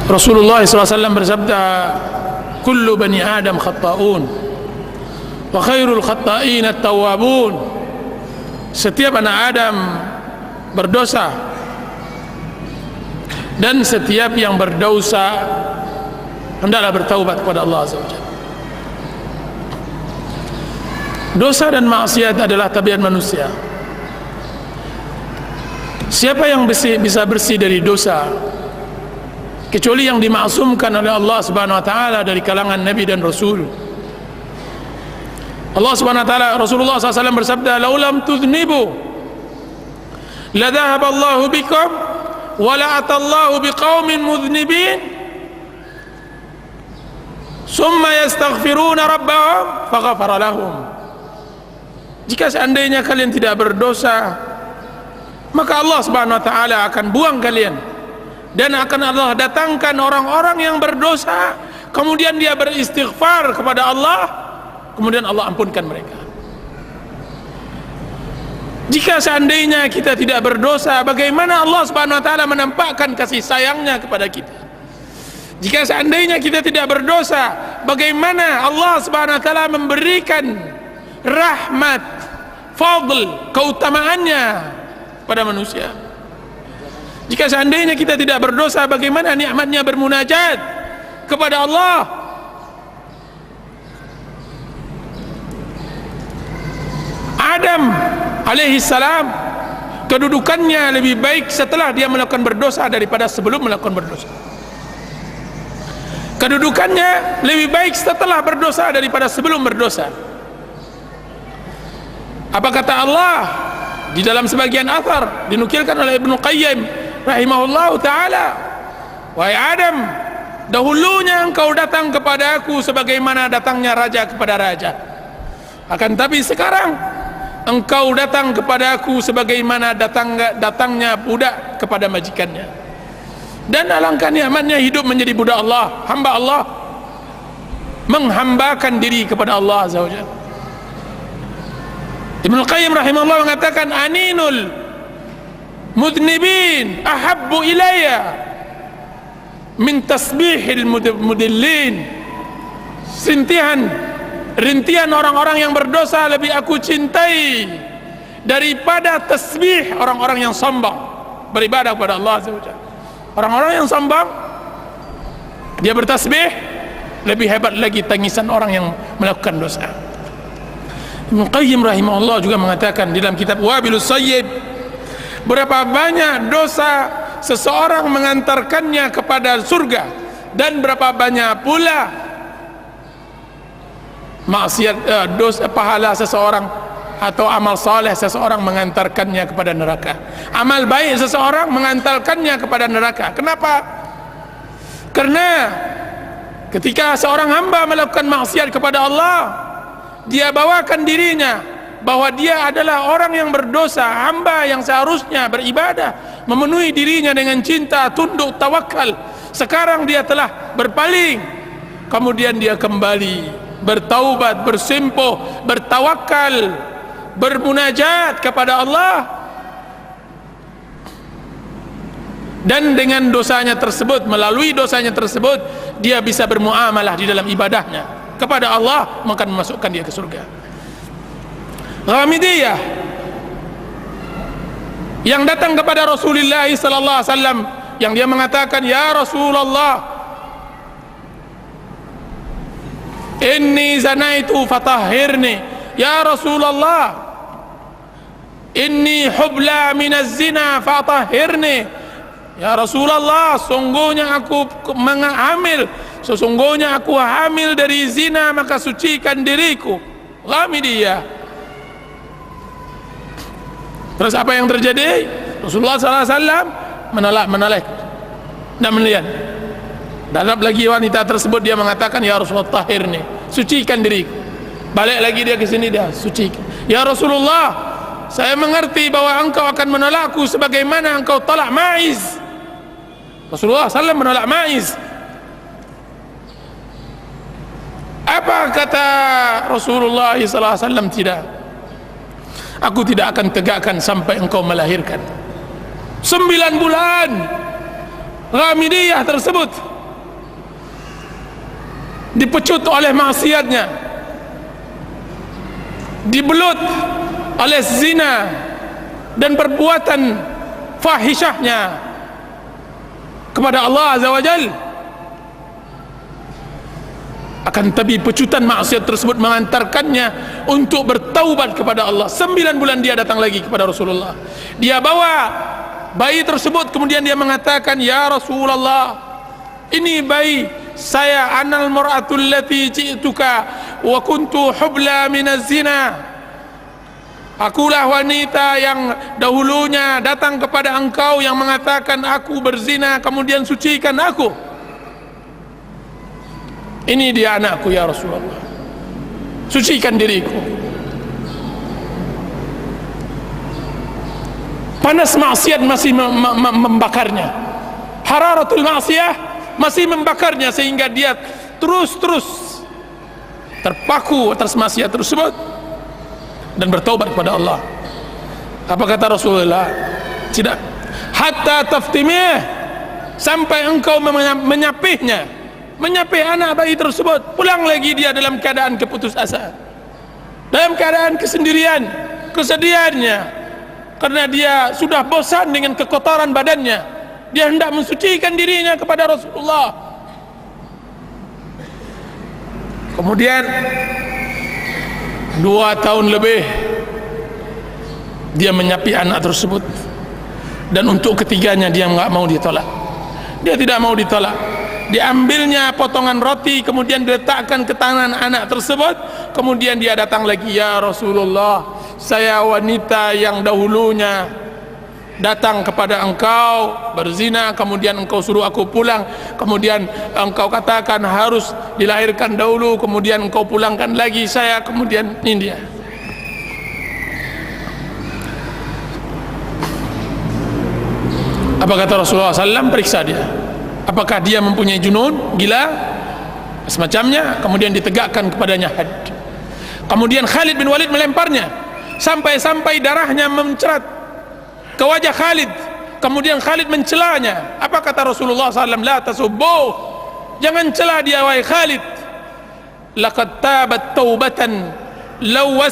Rasulullah SAW bersabda, kullu bani Adam khatta'un wa khairul khatta'in at-tawwabun. Setiap anak Adam berdosa, dan setiap yang berdosa hendaklah bertaubat kepada Allah Azza wa Jalla. Dosa dan maksiat adalah tabiat manusia. Siapa yang bisa bersih dari dosa kecuali yang dimaksumkan oleh Allah Subhanahu wa taala dari kalangan nabi dan rasul? Allah Subhanahu wa taala, Rasulullah SAW bersabda, "Lau lam tudhnibu la dhahaba Allahu bikum wa la atallahu biqaumin mudhnibin summa yastaghfiruna rabbahum faghfara lahum." Jika seandainya kalian tidak berdosa, maka Allah Subhanahu wa taala akan buang kalian, dan akan Allah datangkan orang-orang yang berdosa, kemudian dia beristighfar kepada Allah, kemudian Allah ampunkan mereka. Jika seandainya kita tidak berdosa, bagaimana Allah Subhanahu wa taala menampakkan kasih sayangnya kepada kita? Jika seandainya kita tidak berdosa, bagaimana Allah Subhanahu wa taala memberikan rahmat, fadl, keutamaannya pada manusia? Jika seandainya kita tidak berdosa, bagaimana nikmatnya bermunajat kepada Allah? Adam alaihi salam, kedudukannya lebih baik setelah dia melakukan berdosa daripada sebelum melakukan berdosa. Kedudukannya lebih baik setelah berdosa daripada sebelum berdosa. Apa kata Allah di dalam sebagian athar dinukilkan oleh Ibnu Qayyim rahimahullahu ta'ala? Wahai Adam, dahulunya engkau datang kepada aku sebagaimana datangnya raja kepada raja, akan tapi sekarang engkau datang kepada aku sebagaimana datangnya budak kepada majikannya. Dan alangkah nikmatnya hidup menjadi budak Allah, hamba Allah, menghambakan diri kepada Allah Azza wa Jalla. Ibnu Qayyim rahimahullah mengatakan, aninul mudnibin ahabbu ilayya min tasbihil mudillin. Rintihan orang-orang yang berdosa lebih aku cintai daripada tasbih orang-orang yang sombong beribadah kepada Allah Azza wa Jalla. Orang-orang yang sombong, dia bertasbih, lebih hebat lagi tangisan orang yang melakukan dosa. Ibnu Qayyim rahimahullah juga mengatakan di dalam kitab Wabilus Sayyib, berapa banyak dosa seseorang mengantarkannya kepada surga, dan berapa banyak pula maksiat, dosa, pahala seseorang atau amal saleh seseorang mengantarkannya kepada neraka. Amal baik seseorang mengantarkannya kepada neraka. Kenapa? Karena ketika seorang hamba melakukan maksiat kepada Allah, dia bawakan dirinya bahwa dia adalah orang yang berdosa, hamba yang seharusnya beribadah, memenuhi dirinya dengan cinta, tunduk, tawakal. Sekarang dia telah berpaling, kemudian dia kembali bertaubat, bersimpuh, bertawakal, bermunajat kepada Allah, dan dengan dosanya tersebut, melalui dosanya tersebut, dia bisa bermuamalah di dalam ibadahnya kepada Allah, maka memasukkan dia ke surga. Ghamidiyah yang datang kepada Rasulullah sallallahu alaihi wasallam, yang dia mengatakan, ya Rasulullah, inni zanaitu fatahhirni. Ya Rasulullah, inni hubla minaz zina fatahhirni. Ya Rasulullah, sungguhnya aku hamil, sesungguhnya aku hamil dari zina, maka sucikan diriku. Ghamidiyah. Terus apa yang terjadi? Rasulullah SAW menolak dan melihat. Datang lagi wanita tersebut, dia mengatakan, ya Rasulullah, tahirni, sucikan diriku. Balik lagi dia ke sini, dia sucikan. Ya Rasulullah, saya mengerti bahwa engkau akan menolakku sebagaimana engkau tolak Ma'iz. Rasulullah SAW menolak Ma'iz. Apa kata Rasulullah SAW? Tidak, aku tidak akan tegakkan sampai engkau melahirkan. 9 bulan Ghamidiyah tersebut dipecut oleh maksiatnya, dibelut oleh zina dan perbuatan fahisyahnya kepada Allah Azza wa Jalla. Akan tapi pecutan maksiat tersebut mengantarkannya untuk bertaubat kepada Allah. 9 bulan dia datang lagi kepada Rasulullah. Dia bawa bayi tersebut, kemudian dia mengatakan, ya Rasulullah, ini bayi saya, anal mar'atul lati ji'tuka wa kuntu hubla minaz zina. Akulah wanita yang dahulunya datang kepada engkau yang mengatakan aku berzina, kemudian sucikan aku. Ini dia anakku ya Rasulullah, sucikan diriku. Panas maksiat masih membakarnya, hararatul maksiyah masih membakarnya, sehingga dia terus terpaku atas maksiat tersebut dan bertaubat kepada Allah. Apa kata Rasulullah? Tidak, hatta taftimih, sampai engkau menyapih anak bayi tersebut. Pulang lagi dia dalam keadaan keputus asa, dalam keadaan kesendirian, kesedihannya, karena dia sudah bosan dengan kekotoran badannya. Dia hendak mensucikan dirinya kepada Rasulullah. Kemudian 2 tahun lebih dia menyapi anak tersebut, dan untuk ketiganya dia nggak mau ditolak. Dia tidak mau ditolak. Diambilnya potongan roti, kemudian diletakkan ke tangan anak tersebut. Kemudian dia datang lagi, ya Rasulullah, saya wanita yang dahulunya datang kepada engkau berzina, kemudian engkau suruh aku pulang, kemudian engkau katakan harus dilahirkan dahulu, kemudian engkau pulangkan lagi saya, kemudian ini dia. Apa kata Rasulullah SAW? Periksa dia, apakah dia mempunyai junun, gila, semacamnya. Kemudian ditegakkan kepadanya had. Kemudian Khalid bin Walid melemparnya sampai darahnya mencerat ke wajah Khalid. Kemudian Khalid mencelanya. Apa kata Rasulullah SAW? La tasubbu, jangan cela dia wahai Khalid. Laqad tabat taubatan law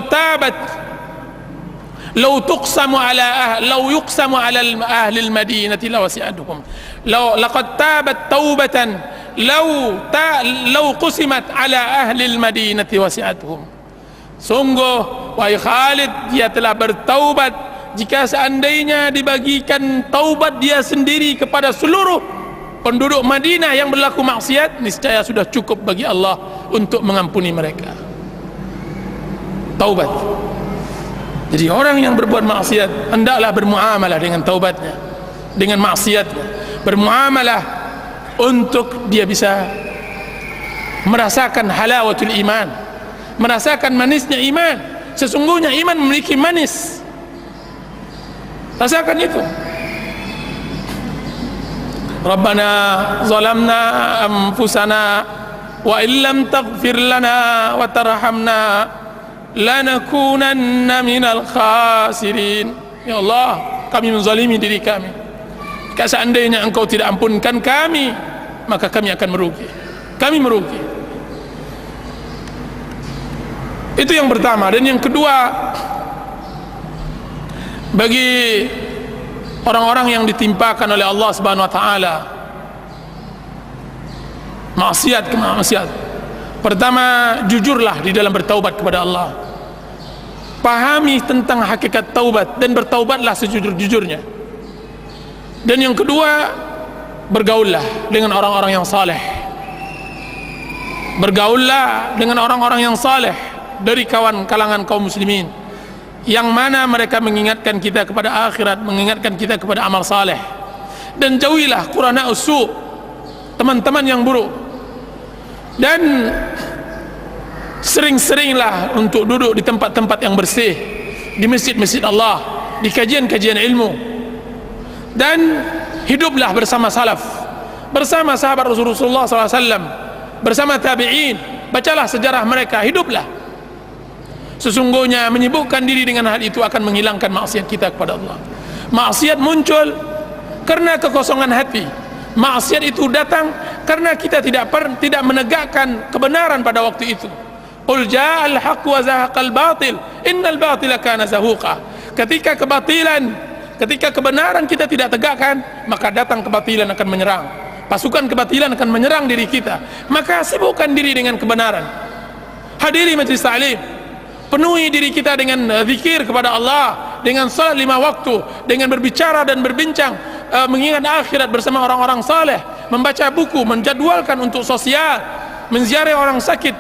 tabat law tuqsamu ala ahli al-madinati lawasi'atuhum. Laqad tabat taubatan law qusimat ala ahli al-madinati wasi'atuhum. Sungguh wahai Khalid, dia telah bertaubat jika seandainya dibagikan taubat dia sendiri kepada seluruh penduduk Madinah yang berlaku maksiat, niscaya sudah cukup bagi Allah untuk mengampuni mereka. Taubat. Jadi orang yang berbuat maksiat hendaklah bermuamalah dengan taubatnya, dengan maksiatnya, bermuamalah untuk dia bisa merasakan halawatul iman, merasakan manisnya iman. Sesungguhnya iman memiliki manis, rasakan itu. Rabbana zalamna anfusana wa illam taghfir lana wa tarhamna lanakunanna minal khasirin. Ya Allah, kami menzalimi diri kami. Jika seandainya engkau tidak ampunkan kami, maka kami akan merugi. Kami merugi. Itu yang pertama. Dan yang kedua, bagi orang-orang yang ditimpakan oleh Allah Subhanahu wa taala maksiat ke maksiat, pertama, jujurlah di dalam bertaubat kepada Allah. Pahami tentang hakikat taubat dan bertaubatlah sejujur-jujurnya. Dan yang kedua, bergaullah dengan orang-orang yang saleh. Bergaullah dengan orang-orang yang saleh dari kalangan kaum muslimin, yang mana mereka mengingatkan kita kepada akhirat, mengingatkan kita kepada amal saleh. Dan jauhilah qurana usu, teman-teman yang buruk. Dan sering-seringlah untuk duduk di tempat-tempat yang bersih, di masjid-masjid Allah, di kajian-kajian ilmu. Dan hiduplah bersama salaf, bersama sahabat Rasulullah SAW, bersama tabi'in. Bacalah sejarah mereka, hiduplah. Sesungguhnya menyibukkan diri dengan hal itu akan menghilangkan maksiat kita kepada Allah. Maksiat muncul karena kekosongan hati. Maksiat itu datang Karena kita tidak menegakkan kebenaran pada waktu itu. Qul ja'al haqq wa zahaqal batil innal batila kana zahuqa. Ketika kebenaran kita tidak tegakkan, maka datang kebatilan akan menyerang. Pasukan kebatilan akan menyerang diri kita. Maka sibukkan diri dengan kebenaran. Hadiri majlis ta'lim, penuhi diri kita dengan zikir kepada Allah, dengan salat 5 waktu, dengan berbicara dan berbincang, mengingat akhirat bersama orang-orang saleh, membaca buku, menjadwalkan untuk sosial, menziarah orang sakit.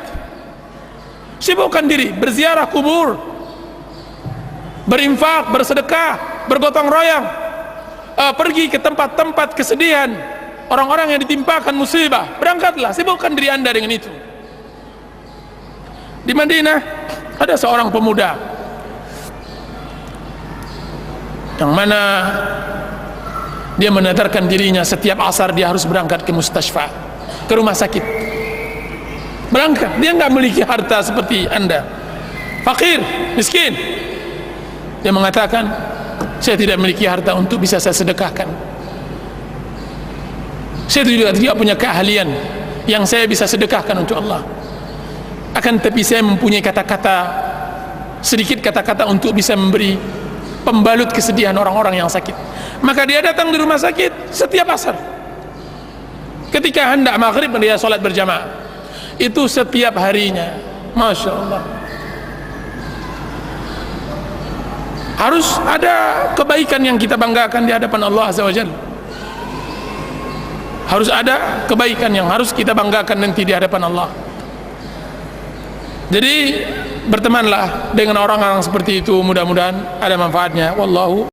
Sibukkan diri, berziarah kubur, berinfak, bersedekah, bergotong royong, pergi ke tempat-tempat kesedihan orang-orang yang ditimpakan musibah. Berangkatlah, sibukkan diri anda dengan itu. Di Madinah ada seorang pemuda yang mana dia menadarkan dirinya setiap asar dia harus berangkat ke mustasfa, ke rumah sakit. Berangkat, dia nggak memiliki harta seperti anda, fakir, miskin. Dia mengatakan, saya tidak memiliki harta untuk bisa saya sedekahkan. Saya juga tidak punya keahlian yang saya bisa sedekahkan untuk Allah. Akan tetapi saya mempunyai kata-kata, sedikit kata-kata untuk bisa memberi pembalut kesedihan orang-orang yang sakit. Maka dia datang di rumah sakit setiap asar. Ketika hendak maghrib dia sholat berjamaah. Itu setiap harinya. Masya Allah. Harus ada kebaikan yang kita banggakan di hadapan Allah Azza wa Jalla. Harus ada kebaikan yang harus kita banggakan nanti di hadapan Allah. Jadi bertemanlah dengan orang-orang seperti itu, mudah-mudahan ada manfaatnya. Wallahu